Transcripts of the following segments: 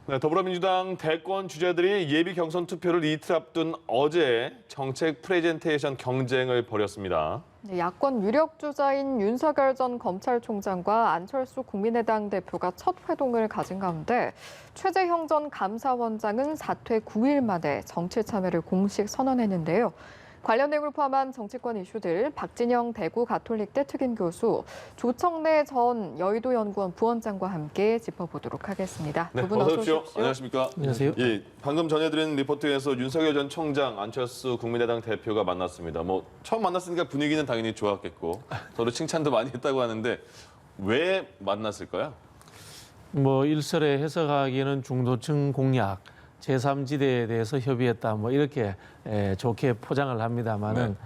네, 더불어민주당 대권 주자들이 예비 경선 투표를 이틀 앞둔 어제 정책 프레젠테이션 경쟁을 벌였습니다. 네, 야권 유력 주자인 윤석열 전 검찰총장과 안철수 국민의당 대표가 첫 회동을 가진 가운데 최재형 전 감사원장은 사퇴 9일 만에 정치 참여를 공식 선언했는데요. 관련 내용을 포함한 정치권 이슈들 박진영 대구 가톨릭대 특임 교수, 조청래 전 여의도연구원 부원장과 함께 짚어보도록 하겠습니다. 네, 두 분 어서 어서 오십시오. 오십시오. 안녕하십니까? 안녕하세요. 예, 방금 전해드린 리포트에서 윤석열 전 총장, 안철수 국민의당 대표가 만났습니다. 처음 만났으니까 분위기는 당연히 좋았겠고 서로 칭찬도 많이 했다고 하는데 왜 만났을까요? 일설에 해석하기에는 중도층 공약, 제3지대에 대해서 협의했다. 이렇게 좋게 포장을 합니다만은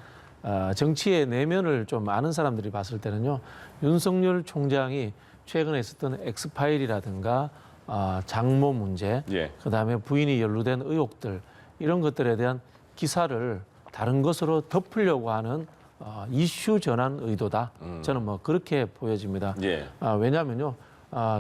정치의 내면을 좀 아는 사람들이 봤을 때는요. 윤석열 총장이 최근에 있었던 엑스파일이라든가 장모 문제, 그다음에 부인이 연루된 의혹들 이런 것들에 대한 기사를 다른 것으로 덮으려고 하는 이슈 전환 의도다. 저는 그렇게 보여집니다. 왜냐하면요.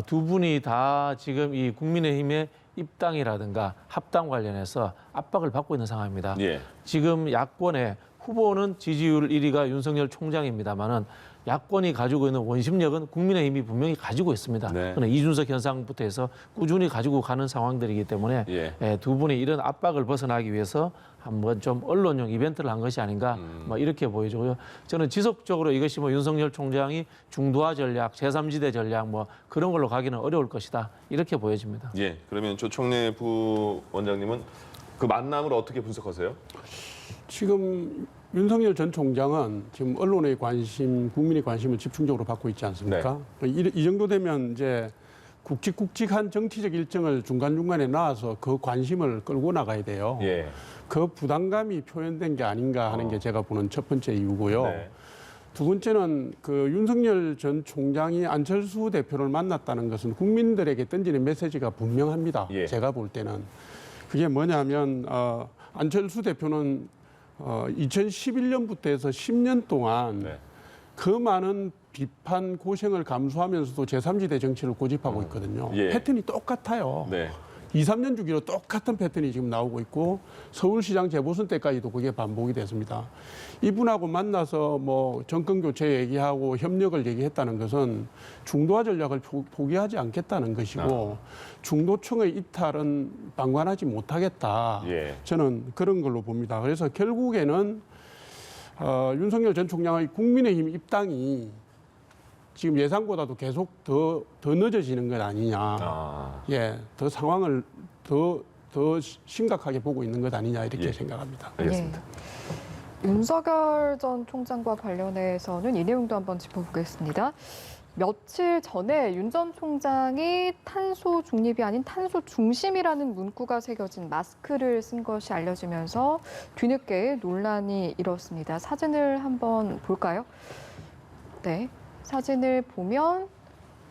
두 분이 다 지금 이 국민의힘의 입당이라든가 합당 관련해서 압박을 받고 있는 상황입니다. 지금 야권의 후보는 지지율 1위가 윤석열 총장입니다만은 야권이 가지고 있는 원심력은 국민의힘이 분명히 가지고 있습니다. 그러나 이준석 현상부터 해서 꾸준히 가지고 가는 상황들이기 때문에 두 분이 이런 압박을 벗어나기 위해서 한번 좀 언론용 이벤트를 한 것이 아닌가 이렇게 보여지고요. 저는 지속적으로 이것이 윤석열 총장이 중도화 전략, 제3지대 전략 그런 걸로 가기는 어려울 것이다 이렇게 보여집니다. 그러면 조청래 부원장님은 그 만남을 어떻게 분석하세요? 지금 윤석열 전 총장은 지금 언론의 관심, 국민의 관심을 집중적으로 받고 있지 않습니까? 이 정도 되면 이제 굵직굵직한 정치적 일정을 중간중간에 놔서 그 관심을 끌고 나가야 돼요. 그 부담감이 표현된 게 아닌가 하는 게 제가 보는 첫 번째 이유고요. 두 번째는 그 윤석열 전 총장이 안철수 대표를 만났다는 것은 국민들에게 던지는 메시지가 분명합니다. 제가 볼 때는. 그게 뭐냐면 안철수 대표는 2011년부터 해서 10년 동안 그 많은 비판, 고생을 감수하면서도 제3지대 정치를 고집하고 있거든요. 패턴이 똑같아요. 2, 3년 주기로 똑같은 패턴이 지금 나오고 있고 서울시장 재보선 때까지도 그게 반복이 됐습니다. 이분하고 만나서 정권 교체 얘기하고 협력을 얘기했다는 것은 중도화 전략을 포기하지 않겠다는 것이고 중도층의 이탈은 방관하지 못하겠다. 저는 그런 걸로 봅니다. 그래서 결국에는 윤석열 전 총장의 국민의힘 입당이 지금 예상보다도 계속 더 늦어지는 것 아니냐. 더 상황을 더 심각하게 보고 있는 것 아니냐 이렇게 생각합니다. 알겠습니다. 윤석열 전 총장과 관련해서는 이 내용도 한번 짚어보겠습니다. 며칠 전에 윤 전 총장이 탄소 중립이 아닌 탄소 중심이라는 문구가 새겨진 마스크를 쓴 것이 알려지면서 뒤늦게 논란이 일었습니다. 사진을 한번 볼까요? 사진을 보면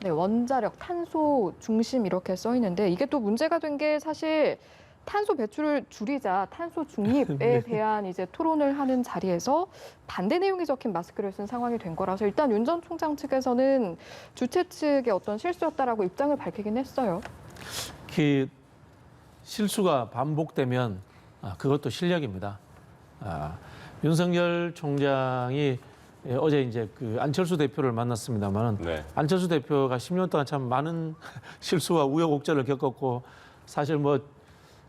원자력, 탄소 중심 이렇게 써 있는데 이게 또 문제가 된 게 사실 탄소 배출을 줄이자 탄소 중립에 대한 이제 토론을 하는 자리에서 반대 내용이 적힌 마스크를 쓴 상황이 된 거라서 일단 윤 전 총장 측에서는 주최 측의 어떤 실수였다라고 입장을 밝히긴 했어요. 그 실수가 반복되면 그것도 실력입니다. 윤석열 총장이 어제 이제 그 안철수 대표를 만났습니다만은 안철수 대표가 10년 동안 참 많은 실수와 우여곡절을 겪었고 사실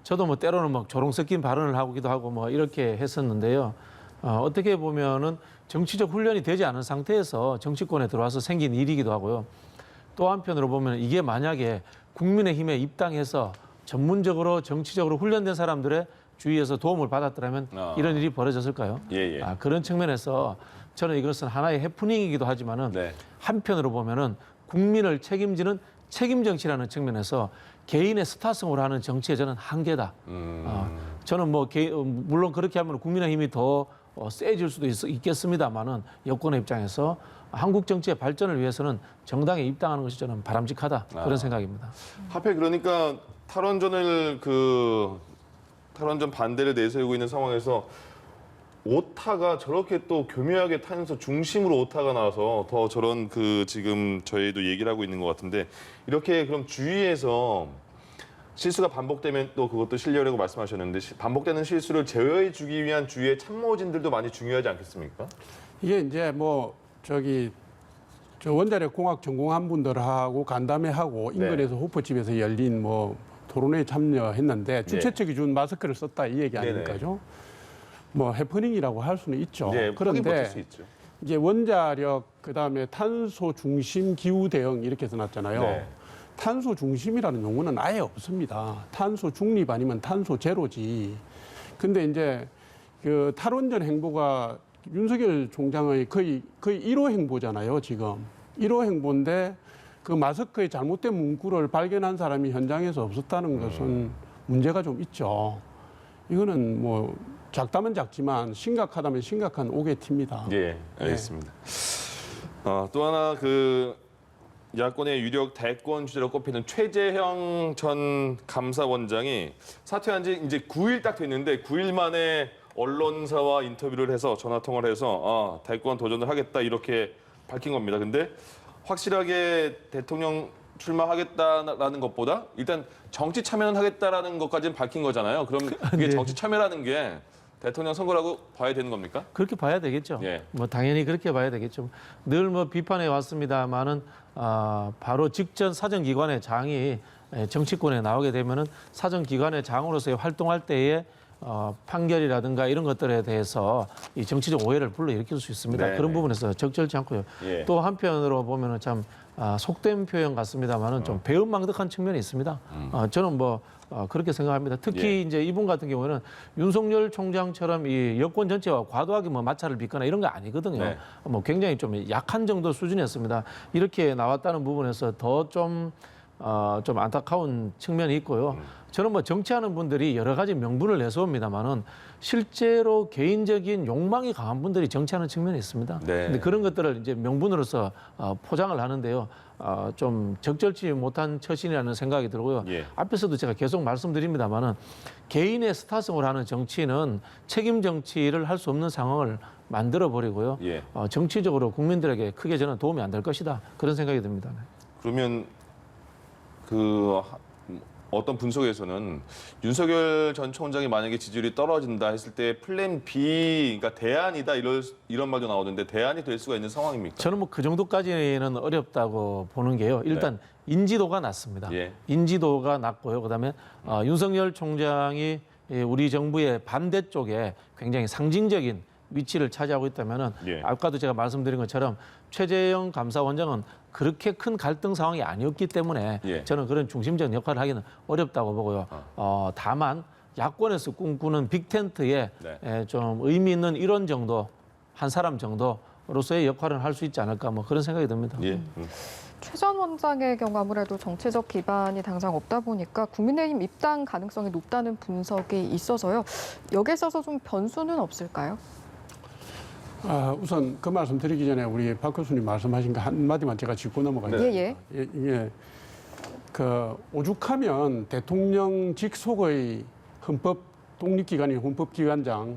저도 때로는 조롱 섞인 발언을 하기도 하고 이렇게 했었는데요. 어떻게 보면은 정치적 훈련이 되지 않은 상태에서 정치권에 들어와서 생긴 일이기도 하고요. 또 한편으로 보면 이게 만약에 국민의힘에 입당해서 전문적으로 정치적으로 훈련된 사람들의 주위에서 도움을 받았더라면 이런 일이 벌어졌을까요? 그런 측면에서 저는 이것은 하나의 해프닝이기도 하지만은 한편으로 보면은 국민을 책임지는 책임 정치라는 측면에서 개인의 스타성으로 하는 정치에 저는 한계다. 저는 물론 그렇게 하면 국민의힘이 더 세질 수도 있겠습니다만은 여권의 입장에서 한국 정치의 발전을 위해서는 정당에 입당하는 것이 저는 바람직하다 그런 생각입니다. 하필 그러니까 탈원전 반대를 내세우고 있는 상황에서 오타가 저렇게 또 교묘하게 탄소 중심으로 오타가 나와서 더 저런 지금 저희도 얘기를 하고 있는 것 같은데 이렇게 그럼 주위에서 실수가 반복되면 또 그것도 실력이라고 말씀하셨는데 반복되는 실수를 제어해 주기 위한 주위의 참모진들도 많이 중요하지 않겠습니까? 이게 이제 뭐 저 원자력 공학 전공한 분들하고 간담회하고 인근에서 호퍼집에서 열린 뭐 토론회에 참여했는데 주최측이 준 마스크를 썼다 이 얘기 아닙니까죠? 뭐 해프닝이라고 할 수는 있죠. 네, 그런데 수 있죠. 이제 원자력 그다음에 탄소 중심 기후 대응 이렇게 써놨잖아요. 네. 탄소 중심이라는 용어는 아예 없습니다. 탄소 중립 아니면 탄소 제로지. 근데 이제 그 탈원전 행보가 윤석열 총장의 거의 1호 행보잖아요, 지금. 1호 행보인데 그 마스크의 잘못된 문구를 발견한 사람이 현장에서 없었다는 것은 문제가 좀 있죠. 이거는 뭐 작다면 작지만 심각하다면 심각한 오개티입니다. 예, 알겠습니다. 또 하나 그 야권의 유력 대권 주자로 꼽히는 최재형 전 감사원장이 사퇴한 지 이제 9일 딱 됐는데 9일 만에 언론사와 인터뷰를 해서 전화 통화를 해서 대권 도전을 하겠다 이렇게 밝힌 겁니다. 근데 확실하게 대통령 출마하겠다라는 것보다 일단 정치 참여는 하겠다라는 것까지는 밝힌 거잖아요. 그럼 그게 네. 정치 참여라는 게 대통령 선거라고 봐야 되는 겁니까? 그렇게 봐야 되겠죠. 예. 뭐 당연히 그렇게 봐야 되겠죠. 늘 뭐 비판해 왔습니다만은 바로 직전 사정기관의 장이 정치권에 나오게 되면은 사정기관의 장으로서의 활동할 때에 판결이라든가 이런 것들에 대해서 이 정치적 오해를 불러일으킬 수 있습니다. 네네. 그런 부분에서 적절치 않고요. 예. 또 한편으로 보면은 참 속된 표현 같습니다만은 좀 배은망덕한 측면이 있습니다. 저는 뭐 그렇게 생각합니다. 특히 예. 이제 이분 같은 경우는 윤석열 총장처럼 이 여권 전체와 과도하게 뭐 마찰을 빚거나 이런 거 아니거든요. 네. 뭐 굉장히 좀 약한 정도 수준이었습니다. 이렇게 나왔다는 부분에서 더 좀 안타까운 측면이 있고요. 저는 뭐 정치하는 분들이 여러 가지 명분을 내세웁니다만은 실제로 개인적인 욕망이 강한 분들이 정치하는 측면이 있습니다. 네. 근데 그런 것들을 이제 명분으로서 포장을 하는데요. 좀 적절치 못한 처신이라는 생각이 들고요. 예. 앞에서도 제가 계속 말씀드립니다만은 개인의 스타성을 하는 정치는 책임 정치를 할 수 없는 상황을 만들어 버리고요. 예. 정치적으로 국민들에게 크게 저는 도움이 안 될 것이다. 그런 생각이 듭니다. 그러면 그 어떤 분석에서는 윤석열 전 총장이 만약에 지지율이 떨어진다 했을 때 플랜 B, 그러니까 대안이다 이런 말도 나오는데 대안이 될 수가 있는 상황입니까? 저는 뭐 그 정도까지는 어렵다고 보는 게요. 일단 인지도가 낮습니다. 예. 인지도가 낮고요. 그다음에 윤석열 총장이 우리 정부의 반대쪽에 굉장히 상징적인 위치를 차지하고 있다면은 예. 아까도 제가 말씀드린 것처럼 최재형 감사원장은 그렇게 큰 갈등 상황이 아니었기 때문에 예. 저는 그런 중심적 역할을 하기는 어렵다고 보고요. 다만 야권에서 꿈꾸는 빅텐트에 네. 좀 의미 있는 일원 정도, 한 사람 정도로서의 역할은 할 수 있지 않을까 뭐 그런 생각이 듭니다. 예. 최 전 원장의 경우 아무래도 정치적 기반이 당장 없다 보니까 국민의힘 입당 가능성이 높다는 분석이 있어서요. 여기에 있어서 좀 변수는 없을까요? 우선 그 말씀 드리기 전에 우리 박 교수님 말씀하신 거 한마디만 제가 짚고 넘어가겠습니다. 예. 이게 그 오죽하면 대통령 직속의 헌법 독립기관인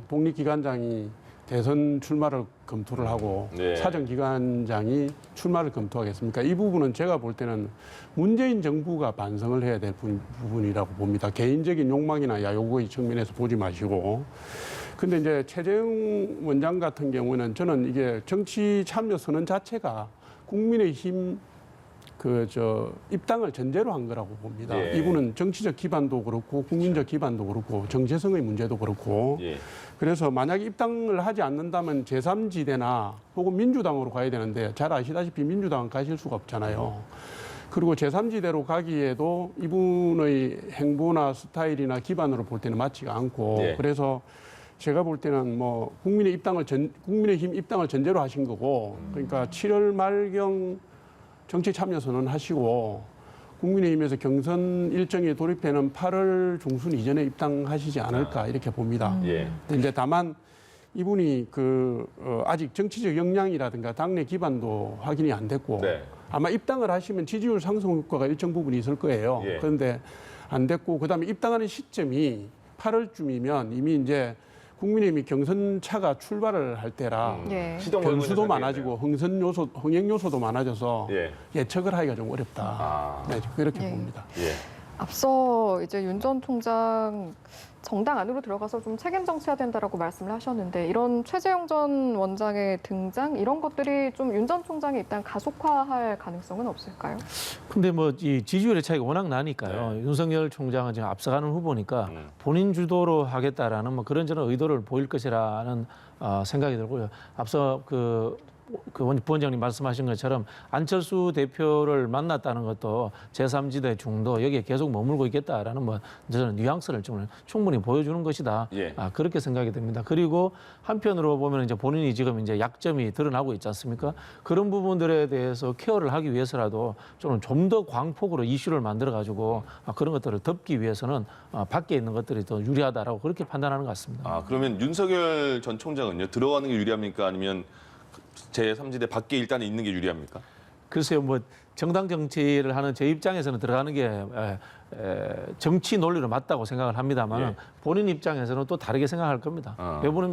독립기관장이 대선 출마를 검토를 하고 네. 사정기관장이 출마를 검토하겠습니까? 이 부분은 제가 볼 때는 문재인 정부가 반성을 해야 될 부분이라고 봅니다. 개인적인 욕망이나 야욕의 측면에서 보지 마시고. 근데 이제 최재형 원장 같은 경우는 저는 이게 정치 참여 선언 자체가 국민의힘 입당을 전제로 한 거라고 봅니다. 예. 이분은 정치적 기반도 그렇고 국민적 기반도 그렇고 정체성의 문제도 그렇고 예. 그래서 만약에 입당을 하지 않는다면 제3지대나 혹은 민주당으로 가야 되는데 잘 아시다시피 민주당은 가실 수가 없잖아요. 그리고 제3지대로 가기에도 이분의 행보나 스타일이나 기반으로 볼 때는 맞지가 않고 예. 그래서 제가 볼 때는 뭐 국민의힘 입당을 전제로 하신 거고 그러니까 7월 말경 정치 참여 선언 하시고 국민의힘에서 경선 일정에 돌입되는 8월 중순 이전에 입당하시지 않을까 이렇게 봅니다. 예. 근데 다만 이분이 아직 정치적 역량이라든가 당내 기반도 확인이 안 됐고 네. 아마 입당을 하시면 지지율 상승 효과가 일정 부분 있을 거예요. 예. 그런데 안 됐고 그다음에 입당하는 시점이 8월쯤이면 이미 이제 국민의힘이 경선차가 출발을 할 때라 예. 시동 변수도 걸고 있는 많아지고 흥행 요소도 많아져서 예. 예측을 하기가 좀 어렵다. 네, 그렇게 예. 봅니다. 예. 앞서 이제 윤 전 총장 정당 안으로 들어가서 좀 책임 정치해야 된다라고 말씀을 하셨는데 이런 최재형 전 원장의 등장 이런 것들이 좀 윤 전 총장이 일단 가속화할 가능성은 없을까요? 근데 뭐 이 지지율의 차이가 워낙 나니까요. 윤석열 총장은 지금 앞서가는 후보니까 본인 주도로 하겠다라는 뭐 그런 저런 의도를 보일 것이라는 생각이 들고요. 앞서 그 부원장님 말씀하신 것처럼 안철수 대표를 만났다는 것도 제3지대 중도 여기에 계속 머물고 있겠다라는 뭐 저는 뉘앙스를 좀 충분히 보여주는 것이다. 예. 그렇게 생각이 됩니다. 그리고 한편으로 보면 이제 본인이 지금 이제 약점이 드러나고 있지 않습니까? 그런 부분들에 대해서 케어를 하기 위해서라도 좀 더 광폭으로 이슈를 만들어 가지고 그런 것들을 덮기 위해서는 밖에 있는 것들이 더 유리하다라고 그렇게 판단하는 것 같습니다. 그러면 윤석열 전 총장은요? 들어가는 게 유리합니까? 아니면 제3지대 밖에 일단 있는 게 유리합니까? 글쎄요, 뭐 정당 정치를 하는 제 입장에서는 들어가는 게 정치 논리로 맞다고 생각을 합니다만 예. 본인 입장에서는 또 다르게 생각할 겁니다.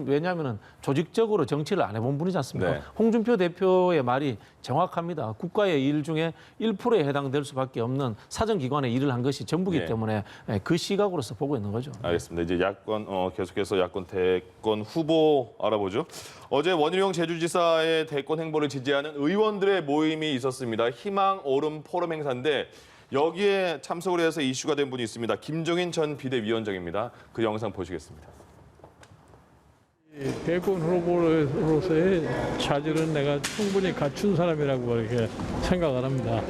왜냐하면 조직적으로 정치를 안 해본 분이지 않습니까? 네. 홍준표 대표의 말이 정확합니다. 국가의 일 중에 1%에 해당될 수밖에 없는 사정기관의 일을 한 것이 전부기 예. 때문에 그 시각으로서 보고 있는 거죠. 알겠습니다. 이제 야권 계속해서 야권 대권 후보 알아보죠. 어제 원희룡 제주지사의 대권 행보를 지지하는 의원들의 모임이 있었습니다. 희망 오름 포럼 행사인데 여기에 참석을 해서 이슈가 된 분이 있습니다. 김종인 전 비대위원장입니다. 그 영상 보시겠습니다. 대권 후보로서의 자질은 내가 충분히 갖춘 사람이라고 이렇게 생각을 합니다.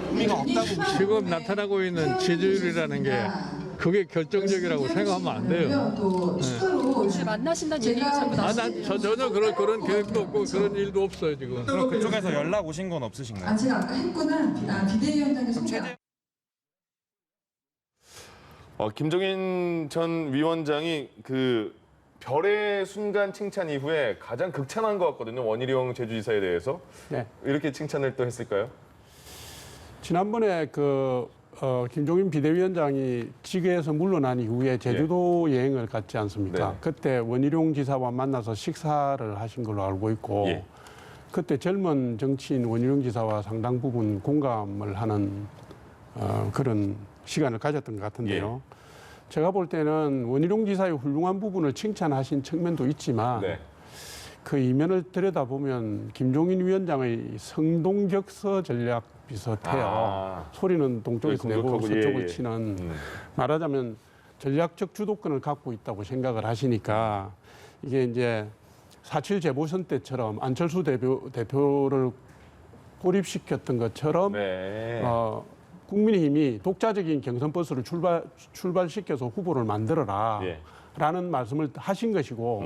지금 나타나고 있는 지지율이라는 게 그게 결정적이라고 생각하면 안 돼요. 혹시 만나신다는 얘기가 자꾸 난 전혀 그런 계획도 없고 그런 일도 없어요 지금. 그럼 그쪽에서 연락 오신 건 없으신가요? 제가 아까 했구나. 비대위원장께서 김종인 전 위원장이 그 별의 순간 칭찬 이후에 가장 극찬한 것 같거든요. 원희룡 제주지사에 대해서. 네. 이렇게 칭찬을 또 했을까요? 지난번에 김종인 비대위원장이 직에서 물러난 이후에 제주도 여행을 갔지 않습니까? 네. 그때 원희룡 지사와 만나서 식사를 하신 걸로 알고 있고 예. 그때 젊은 정치인 원희룡 지사와 상당 부분 공감을 하는 그런 시간을 가졌던 것 같은데요. 제가 볼 때는 원희룡 지사의 훌륭한 부분을 칭찬하신 측면도 있지만 네. 그 이면을 들여다보면 김종인 위원장의 성동격서 전략 비슷해요. 소리는 동쪽에서 내고 공격하고, 서쪽을 예. 치는 말하자면 전략적 주도권을 갖고 있다고 생각을 하시니까 이게 이제 4.7 재보선 때처럼 안철수 대표를 고립시켰던 것처럼 네. 국민의힘이 독자적인 경선 버스를 출발시켜서 후보를 만들어라. 예. 라는 말씀을 하신 것이고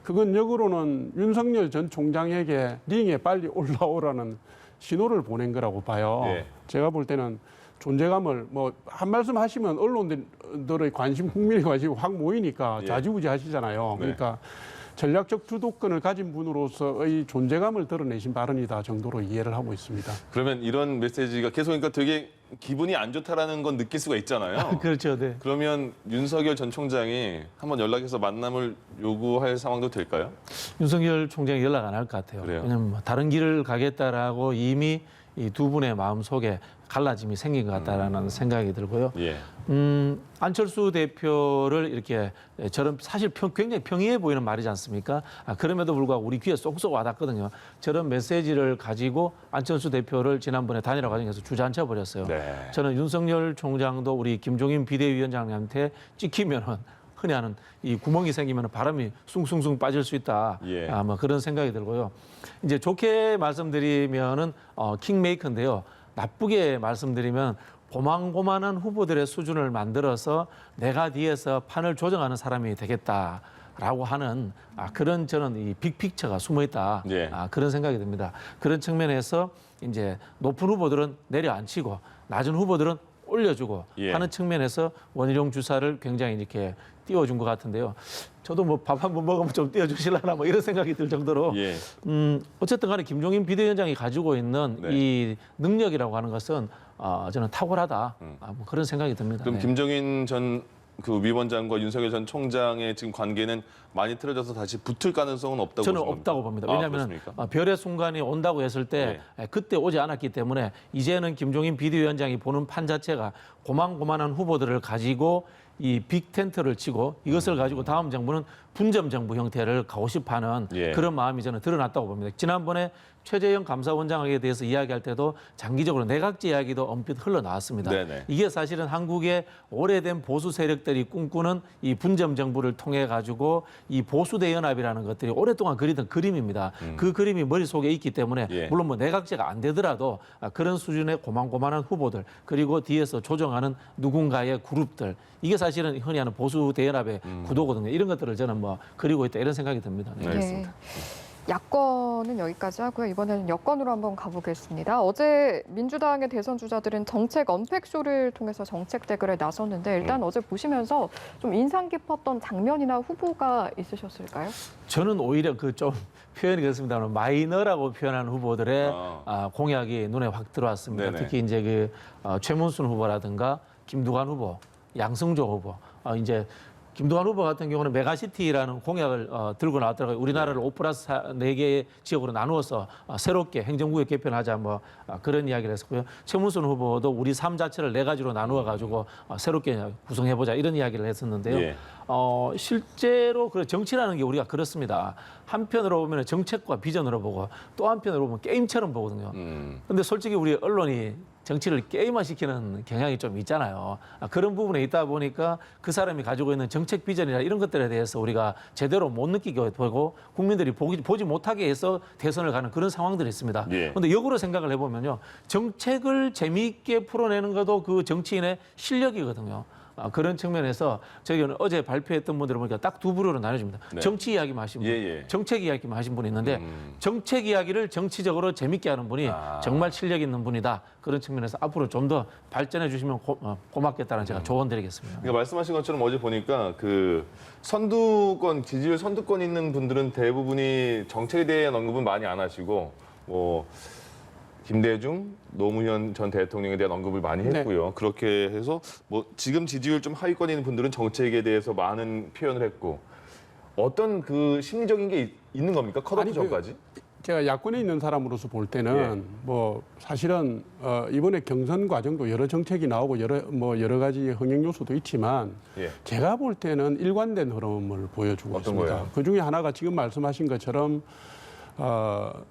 그건 역으로는 윤석열 전 총장에게 링에 빨리 올라오라는 신호를 보낸 거라고 봐요. 예. 제가 볼 때는 존재감을 뭐 한 말씀 하시면 언론들의 관심, 국민의 관심이 확 모이니까 예. 좌지우지 하시잖아요. 네. 그러니까 전략적 주도권을 가진 분으로서의 존재감을 드러내신 발언이다 정도로 이해를 하고 있습니다. 그러면 이런 메시지가 계속 그러니까 되게 기분이 안 좋다라는 건 느낄 수가 있잖아요. 그렇죠, 네. 그러면 윤석열 전 총장이 한번 연락해서 만남을 요구할 상황도 될까요? 윤석열 총장이 연락 안 할 것 같아요. 그래요? 왜냐하면 뭐 다른 길을 가겠다라고 이미 이 두 분의 마음 속에 갈라짐이 생긴 것 같다라는 생각이 들고요. 예. 안철수 대표를 이렇게 저런 사실 굉장히 평이해 보이는 말이지 않습니까? 그럼에도 불구하고 우리 귀에 쏙쏙 와닿거든요. 저런 메시지를 가지고 안철수 대표를 지난번에 단일화 과정에서 주저앉혀 버렸어요. 네. 저는 윤석열 총장도 우리 김종인 비대위원장님한테 찍히면은 흔히 하는 이 구멍이 생기면 바람이 숭숭숭 빠질 수 있다. 예. 뭐 그런 생각이 들고요. 이제 좋게 말씀드리면은 킹메이커인데요. 나쁘게 말씀드리면 고만고만한 후보들의 수준을 만들어서 내가 뒤에서 판을 조정하는 사람이 되겠다라고 하는 그런 저는 이 빅픽처가 숨어 있다. 예. 그런 생각이 듭니다. 그런 측면에서 이제 높은 후보들은 내려앉히고 낮은 후보들은 올려주고 예. 하는 측면에서 원희룡 주사를 굉장히 이렇게 띄워준 것 같은데요. 저도 뭐 밥 한 번 먹으면 좀 띄워주실라나 뭐 이런 생각이 들 정도로 예. 어쨌든 간에 김종인 비대위원장이 가지고 있는 네. 이 능력이라고 하는 것은 저는 탁월하다. 뭐 그런 생각이 듭니다. 그럼 네. 김종인 전 그 위원장과 윤석열 전 총장의 지금 관계는 많이 틀어져서 다시 붙을 가능성은 없다고 저는 보시는 없다고 겁니까? 봅니다. 왜냐하면 그렇습니까? 별의 순간이 온다고 했을 때 그때 오지 않았기 때문에 이제는 김종인 비대위원장이 보는 판 자체가 고만고만한 후보들을 가지고 이 빅 텐트를 치고 이것을 가지고 다음 정부는 분점 정부 형태를 가고 싶어하는 예. 그런 마음이 저는 드러났다고 봅니다. 지난번에 최재형 감사원장에 대해서 이야기할 때도 장기적으로 내각제 이야기도 엄빛 흘러나왔습니다. 네네. 이게 사실은 한국의 오래된 보수 세력들이 꿈꾸는 이 분점 정부를 통해 가지고 이 보수 대연합이라는 것들이 오랫동안 그리던 그림입니다. 그 그림이 머릿속에 있기 때문에 예. 물론 뭐 내각제가 안 되더라도 그런 수준의 고만고만한 후보들 그리고 뒤에서 조정하는 누군가의 그룹들 이게 사실은 흔히 하는 보수 대연합의 구도거든요. 이런 것들을 저는 뭐 그리고 있다 이런 생각이 듭니다. 네, 알겠습니다. 야권은 여기까지 하고요. 이번에는 여권으로 한번 가보겠습니다. 어제 민주당의 대선 주자들은 정책 언팩쇼를 통해서 정책 대결에 나섰는데 일단 어제 보시면서 좀 인상 깊었던 장면이나 후보가 있으셨을까요? 저는 오히려 그 좀 표현이 그렇습니다만 마이너라고 표현하는 후보들의 공약이 눈에 확 들어왔습니다. 네네. 특히 이제 그 최문순 후보라든가 김두관 후보, 양승조 후보, 이제 김두관 후보 같은 경우는 메가시티라는 공약을 들고 나왔더라고요. 우리나라를 5+4개의 지역으로 나누어서 새롭게 행정구역 개편하자 뭐 그런 이야기를 했었고요. 최문순 후보도 우리 삶 자체를 4가지로 나누어 가지고 새롭게 구성해보자 이런 이야기를 했었는데요. 예. 실제로 그 정치라는 게 우리가 그렇습니다. 한편으로 보면 정책과 비전으로 보고 또 한편으로 보면 게임처럼 보거든요. 근데 솔직히 우리 언론이 정치를 게임화시키는 경향이 좀 있잖아요. 그런 부분에 있다 보니까 그 사람이 가지고 있는 정책 비전이나 이런 것들에 대해서 우리가 제대로 못 느끼게 되고 국민들이 보지 못하게 해서 대선을 가는 그런 상황들이 있습니다. 그런데 역으로 생각을 해보면요. 정책을 재미있게 풀어내는 것도 그 정치인의 실력이거든요. 그런 측면에서 저희는 어제 발표했던 분들을 보니까 딱 두 부류로 나눠집니다. 네. 정치 이야기만 하신 분, 정책 이야기만 하신 분이 있는데 정책 이야기를 정치적으로 재밌게 하는 분이 정말 실력 있는 분이다. 그런 측면에서 앞으로 좀 더 발전해 주시면 고맙겠다는 제가 조언드리겠습니다. 그러니까 말씀하신 것처럼 어제 보니까 그 선두권 지지율 선두권 있는 분들은 대부분이 정책에 대한 언급은 많이 안 하시고 뭐 김대중, 노무현 전 대통령에 대한 언급을 많이 했고요. 그렇게 해서 뭐 지금 지지율 좀 하위권에 있는 분들은 정책에 대해서 많은 표현을 했고 어떤 그 심리적인 게 있는 겁니까? 컷오프 전까지? 제가 야권에 있는 사람으로서 볼 때는 뭐 사실은 이번에 경선 과정도 여러 정책이 나오고 여러 가지 흥행 요소도 있지만 제가 볼 때는 일관된 흐름을 보여주고 있습니다. 거예요? 그 중에 하나가 지금 말씀하신 것처럼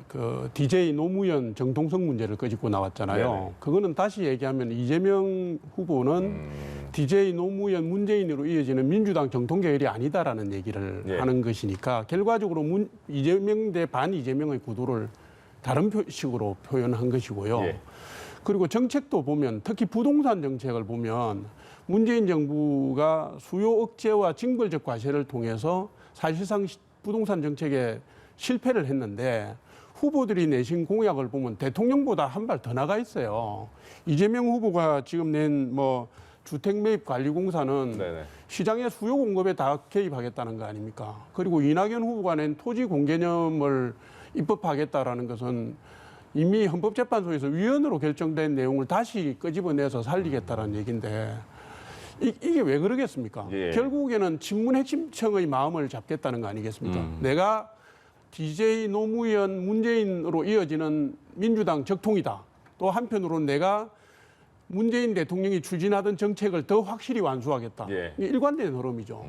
그 DJ 노무현 정통성 문제를 끄집고 나왔잖아요. 네네. 그거는 다시 얘기하면 이재명 후보는 DJ 노무현 문재인으로 이어지는 민주당 정통 계열이 아니다라는 얘기를 하는 것이니까 결과적으로 이재명 대 반 이재명의 구도를 다른 식으로 표현한 것이고요. 그리고 정책도 보면 특히 부동산 정책을 보면 문재인 정부가 수요 억제와 징벌적 과세를 통해서 사실상 부동산 정책에 실패를 했는데 후보들이 내신 공약을 보면 대통령보다 한 발 더 나가 있어요. 이재명 후보가 지금 낸 뭐 주택 매입 관리 공사는 시장의 수요 공급에 다 개입하겠다는 거 아닙니까? 그리고 이낙연 후보가 낸 토지 공개념을 입법하겠다라는 것은 이미 헌법재판소에서 위헌으로 결정된 내용을 다시 끄집어내서 살리겠다는 얘기인데 이게 왜 그러겠습니까? 결국에는 친문 핵심층의 마음을 잡겠다는 거 아니겠습니까? 내가 DJ 노무현 문재인으로 이어지는 민주당 적통이다. 또 한편으로는 내가 문재인 대통령이 추진하던 정책을 더 확실히 완수하겠다. 이게 일관된 흐름이죠.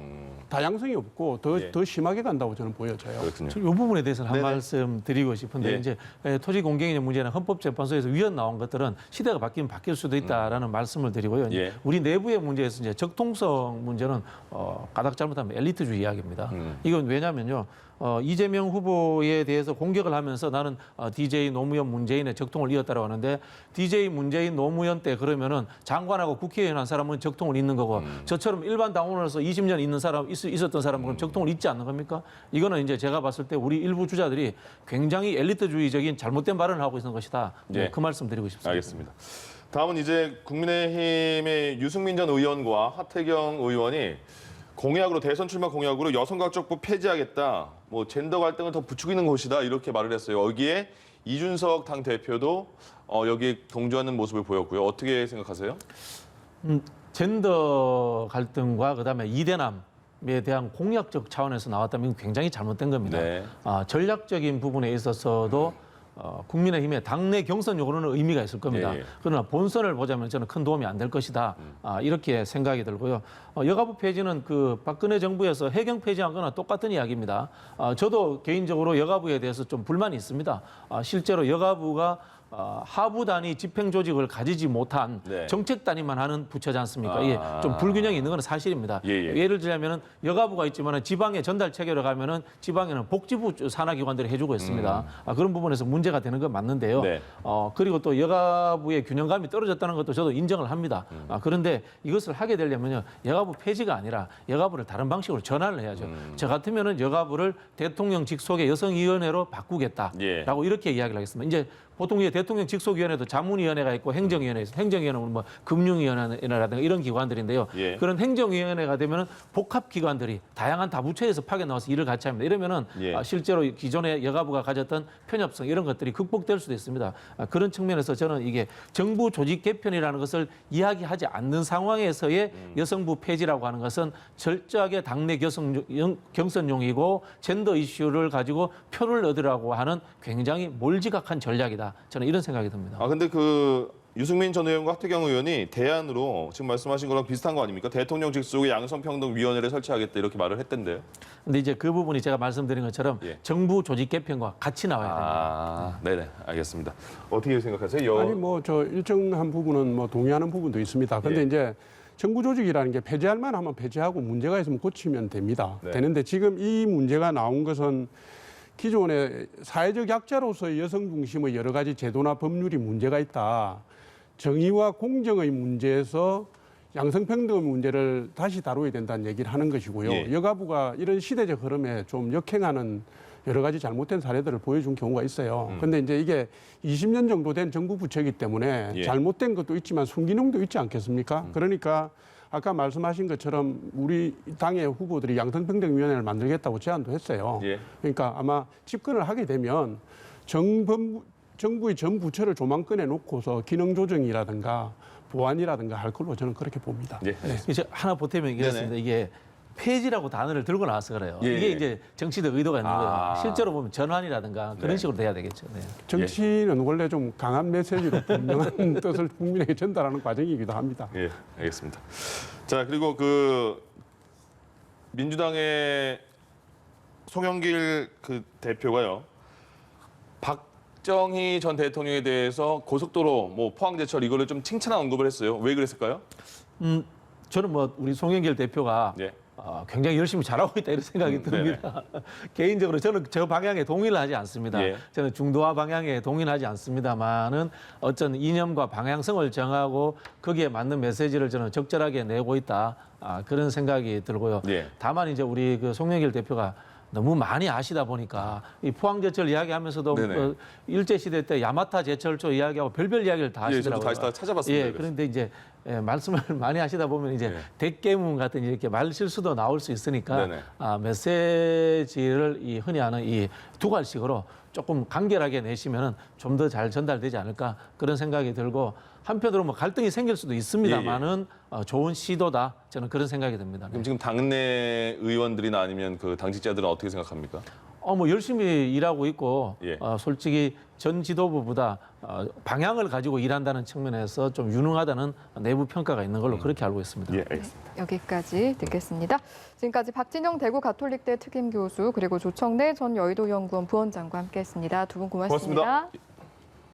다양성이 없고 더 심하게 간다고 저는 보여져요. 그렇군요. 이 부분에 대해서는 한 말씀 드리고 싶은데 이제 토지 공개념 문제는 헌법재판소에서 위헌 나온 것들은 시대가 바뀌면 바뀔 수도 있다라는 말씀을 드리고요. 이제 우리 내부의 문제에서 이제 적통성 문제는 가닥 잘못하면 엘리트주의 이야기입니다. 이건 왜냐면요. 이재명 후보에 대해서 공격을 하면서 나는 DJ 노무현 문재인의 적통을 이었다고 하는데 DJ 문재인 노무현 때 그러면은 장관하고 국회의원 한 사람은 적통을 잇는 거고 저처럼 일반 당원으로서 20년 있었던 사람은 그럼 적통을 잇지 않는 겁니까? 이거는 이제 제가 봤을 때 우리 일부 주자들이 굉장히 엘리트주의적인 잘못된 발언을 하고 있는 것이다. 그 말씀 드리고 싶습니다. 알겠습니다. 다음은 이제 국민의힘의 유승민 전 의원과 하태경 의원이 공약으로 대선 출마 공약으로 여성가족부 폐지하겠다. 뭐 젠더 갈등을 더 부추기는 것이다. 이렇게 말을 했어요. 여기에 이준석 당 대표도 여기에 동조하는 모습을 보였고요. 어떻게 생각하세요? 젠더 갈등과 그다음에 이대남에 대한 공약적 차원에서 나왔다면 굉장히 잘못된 겁니다. 네. 전략적인 부분에 있어서도 국민의힘의 당내 경선 요구는 의미가 있을 겁니다. 예, 예. 그러나 본선을 보자면 저는 큰 도움이 안 될 것이다. 이렇게 생각이 들고요. 여가부 폐지는 그 박근혜 정부에서 해경 폐지한 거나 똑같은 이야기입니다. 저도 개인적으로 여가부에 대해서 좀 불만이 있습니다. 실제로 여가부가 하부 단위 집행 조직을 가지지 못한 네. 정책 단위만 하는 부처지 않습니까? 이게 좀 불균형이 있는 건 사실입니다. 예, 예. 예를 들자면은 여가부가 있지만은 지방에 전달 체계로 가면은 지방에는 복지부 산하기관들이 해주고 있습니다. 그런 부분에서 문제가 되는 건 맞는데요. 네. 그리고 또 여가부의 균형감이 떨어졌다는 것도 저도 인정을 합니다. 그런데 이것을 하게 되려면요, 여가부 폐지가 아니라 여가부를 다른 방식으로 전환을 해야죠. 저 같으면은 여가부를 대통령 직속의 여성위원회로 바꾸겠다라고 예. 이렇게 이야기를 하겠습니다. 이제 보통 이제 대통령 직속위원회도 자문위원회가 있고 행정위원회 있어요. 행정위원회는 뭐 금융위원회라든가 이런 기관들인데요. 예. 그런 행정위원회가 되면은 복합기관들이 다양한 다부처에서 파견나와서 일을 같이 합니다. 이러면은 예. 실제로 기존의 여가부가 가졌던 편협성 이런 것들이 극복될 수도 있습니다. 그런 측면에서 저는 이게 정부 조직 개편이라는 것을 이야기하지 않는 상황에서의 여성부 폐지라고 하는 것은 철저하게 당내 경선용이고 젠더 이슈를 가지고 표를 얻으라고 하는 굉장히 몰지각한 전략이다. 저는 이런 생각이 듭니다. 근데 그 유승민 전 의원과 하태경 의원이 대안으로 지금 말씀하신 거랑 비슷한 거 아닙니까? 대통령 직속의 양성평등위원회를 설치하겠다 이렇게 말을 했던데요. 근데 이제 그 부분이 제가 말씀드린 것처럼 예. 정부 조직 개편과 같이 나와야 됩니다. 네네, 알겠습니다. 어떻게 생각하세요? 아니 뭐 저 일정한 부분은 뭐 동의하는 부분도 있습니다. 근데 예. 이제 정부 조직이라는 게 폐지할 만하면 폐지하고 문제가 있으면 고치면 됩니다. 네. 되는데 지금 이 문제가 나온 것은 기존의 사회적 약자로서의 여성 중심의 여러 가지 제도나 법률이 문제가 있다. 정의와 공정의 문제에서 양성평등 문제를 다시 다뤄야 된다는 얘기를 하는 것이고요. 예. 여가부가 이런 시대적 흐름에 좀 역행하는 여러 가지 잘못된 사례들을 보여준 경우가 있어요. 근데 이제 이게 20년 정도 된 정부 부처이기 때문에 예. 잘못된 것도 있지만 순기능도 있지 않겠습니까? 그러니까 아까 말씀하신 것처럼 우리 당의 후보들이 양성평등위원회를 만들겠다고 제안도 했어요. 예. 그러니까 아마 집권을 하게 되면 정부의 전 부처를 조망권에 놓고서 기능 조정이라든가 보완이라든가 할 걸로 저는 그렇게 봅니다. 예. 이제 하나 보태면 이렇습니다. 이게 폐지라고 단어를 들고 나와서 그래요. 예, 이게 예. 이제 정치적 의도가 있는 거예요. 아. 실제로 보면 전환이라든가 그런 네. 식으로 돼야 되겠죠. 네. 정치는 원래 좀 강한 메시지로 분명한 뜻을 국민에게 전달하는 과정이기도 합니다. 예, 알겠습니다. 자, 그리고 그 민주당의 송영길 그 대표가요. 박정희 전 대통령에 대해서 고속도로 뭐 포항제철 이거를 좀 칭찬한 언급을 했어요. 왜 그랬을까요? 저는 뭐 우리 송영길 대표가 예. 굉장히 열심히 잘하고 있다 이런 생각이 듭니다. 개인적으로 저는 저 방향에 동의를 하지 않습니다. 예. 저는 중도화 방향에 동의는 하지 않습니다만은 어떤 이념과 방향성을 정하고 거기에 맞는 메시지를 저는 적절하게 내고 있다. 그런 생각이 들고요. 예. 다만 이제 우리 그 송영길 대표가 너무 많이 아시다 보니까 이 포항제철 이야기하면서도 네네. 일제시대 때 야마타 제철소 이야기하고 별별 이야기를 다 예, 저도 하시더라고요. 다시 다 찾아봤습니다. 예, 그래서. 그런데 이제 말씀을 많이 하시다 보면 이제 네. 대깨문 같은 이렇게 말 실수도 나올 수 있으니까 네네. 메시지를 이 흔히 하는 이 두괄식으로 조금 간결하게 내시면은 좀 더 잘 전달되지 않을까 그런 생각이 들고 한편으로 뭐 갈등이 생길 수도 있습니다만은 좋은 시도다 저는 그런 생각이 듭니다. 네. 그럼 지금 당내 의원들이나 아니면 그 당직자들은 어떻게 생각합니까? 뭐 열심히 일하고 있고 예. 솔직히 전 지도부보다 방향을 가지고 일한다는 측면에서 좀 유능하다는 내부 평가가 있는 걸로 그렇게 알고 있습니다. 예, 알겠습니다. 여기까지 듣겠습니다. 지금까지 박진영 대구 가톨릭대 특임 교수 그리고 조청래 전 여의도 연구원 부원장과 함께했습니다. 두 분 고맙습니다. 고맙습니다.